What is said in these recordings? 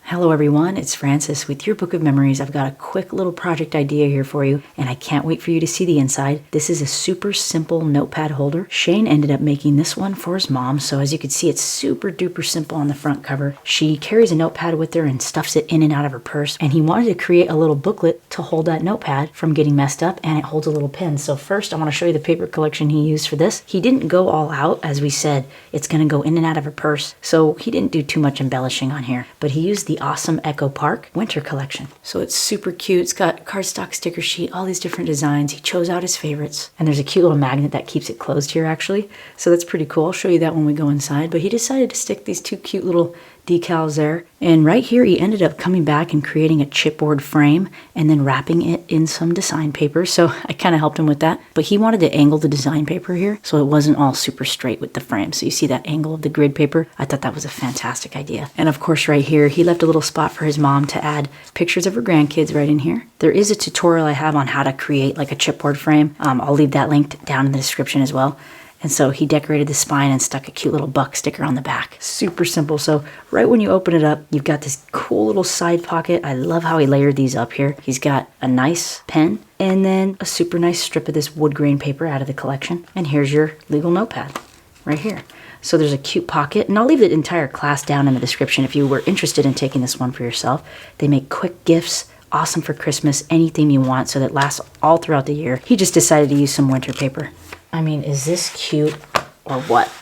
Hello everyone, it's Francis with Your Book of Memories. I've got a quick little project idea here for you, and I can't wait for you to see the inside. This is a super simple notepad holder. Shane ended up making this one for his mom, so as you can see, it's super duper simple on the front cover. She carries a notepad with her and stuffs it in and out of her purse, and he wanted to create a little booklet to hold that notepad from getting messed up, and it holds a little pin. So first, I want to show you the paper collection he used for this. He didn't go all out. As we said, it's going to go in and out of her purse, so he didn't do too much embellishing on here, but he used the awesome Echo Park winter collection. So it's super cute. It's got cardstock sticker sheet, all these different designs. He chose out his favorites. And there's a cute little magnet that keeps it closed here actually. So that's pretty cool. I'll show you that when we go inside. But he decided to stick these two cute little decals there. And right here he ended up coming back and creating a chipboard frame and then wrapping it in some design paper. So I kind of helped him with that. But he wanted to angle the design paper here so it wasn't all super straight with the frame. So you see that angle of the grid paper? I thought that was a fantastic idea. And of course right here he left a little spot for his mom to add pictures of her grandkids right in here. There is a tutorial I have on how to create like a chipboard frame. I'll leave that linked down in the description as well. And so he decorated the spine and stuck a cute little buck sticker on the back. Super simple. So right when you open it up, you've got this cool little side pocket. I love how he layered these up here. He's got a nice pen and then a super nice strip of this wood grain paper out of the collection. And here's your legal notepad right here. So there's a cute pocket, and I'll leave the entire class down in the description if you were interested in taking this one for yourself. They make quick gifts, awesome for Christmas, anything you want, so that lasts all throughout the year. He just decided to use some winter paper. I mean, is this cute or what?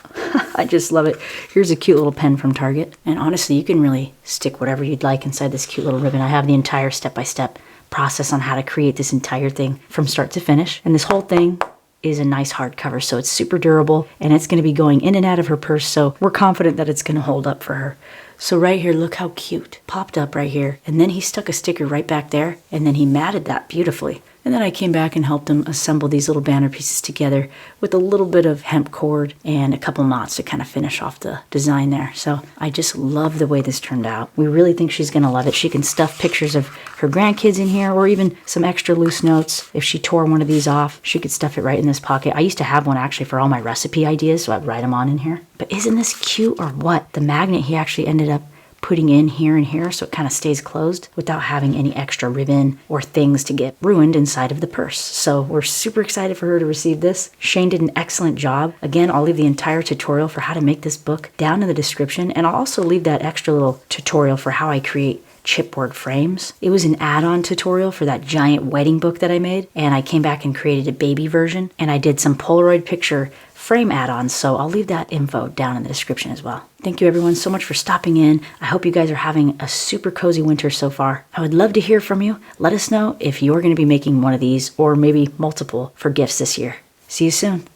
I just love it. Here's a cute little pen from Target. And honestly, you can really stick whatever you'd like inside this cute little ribbon. I have the entire step-by-step process on how to create this entire thing from start to finish. And this whole thing is a nice hardcover, so it's super durable, and it's going to be going in and out of her purse, so we're confident that it's going to hold up for her. So right here, look how cute. Popped up right here, and then he stuck a sticker right back there, and then he matted that beautifully. And then I came back and helped him assemble these little banner pieces together with a little bit of hemp cord and a couple knots to kind of finish off the design there. So I just love the way this turned out. We really think she's going to love it. She can stuff pictures of her grandkids in here or even some extra loose notes. If she tore one of these off, she could stuff it right in this pocket. I used to have one actually for all my recipe ideas, so I'd write them on in here. But isn't this cute or what? The magnet he actually ended up putting in here and here so it kind of stays closed without having any extra ribbon or things to get ruined inside of the purse. So we're super excited for her to receive this. Shane did an excellent job. Again, I'll leave the entire tutorial for how to make this book down in the description, and I'll also leave that extra little tutorial for how I create chipboard frames. It was an add-on tutorial for that giant wedding book that I made, and I came back and created a baby version, and I did some Polaroid picture frame add-ons, so I'll leave that info down in the description as well. Thank you everyone so much for stopping in. I hope you guys are having a super cozy winter so far. I would love to hear from you. Let us know if you're going to be making one of these or maybe multiple for gifts this year. See you soon.